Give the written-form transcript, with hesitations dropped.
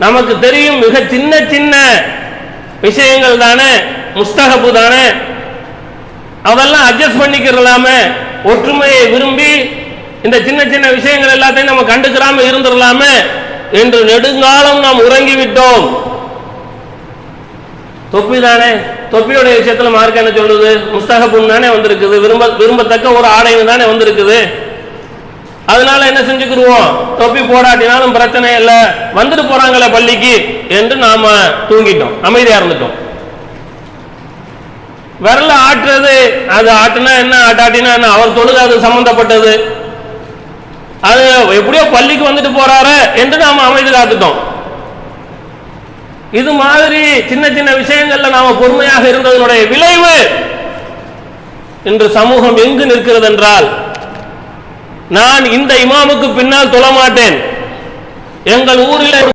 நமக்கு தெரியும் மிக சின்ன சின்ன விஷயங்கள் தானே, முஸ்தஹபு தானே, அதெல்லாம் அட்ஜஸ்ட் பண்ணிக்கிறலாமே, ஒற்றுமையை விரும்பி இந்த சின்ன சின்ன விஷயங்கள் எல்லாத்தையும் நம்ம கண்டுக்கிறாம இருந்துடலாமே என்று நெடுங்காலம் நாம் உறங்கிவிட்டோம். தொப்பி தானே, தொப்பியோட விஷயத்துல மார்க்க என்ன சொல்லுது? முஸ்தஹபுன் தானே வந்திருக்குது, விரும்பத்தக்க ஒரு ஆடைன்னு தானே வந்திருக்குது. அதனால என்ன செஞ்சுக்கிடுவோம், தொப்பி போடாட்டினாலும் பிரச்சனை இல்லை, வந்துட்டு போறாங்களே பள்ளிக்கு என்று நாம தூங்கிட்டோம், அமைதியா இருந்துட்டோம். விரல ஆட்டுறது, அது ஆட்டுனா என்ன ஆட்டாட்டினா என்ன, அவர் தொழுது அது சம்பந்தப்பட்டது, அது எப்படியோ பள்ளிக்கு வந்துட்டு போறாரு என்று நாம அமைதி காத்துட்டோம். இது மாதிரி சின்ன சின்ன விஷயங்கள்ல நாம பொறுமையாக இருந்ததனுடைய விளைவு இன்று சமூகம் எங்கு நிற்கிறது என்றால், நான் இந்த இமாமுக்கு பின்னால் தொழ மாட்டேன், எங்கள் ஊரில்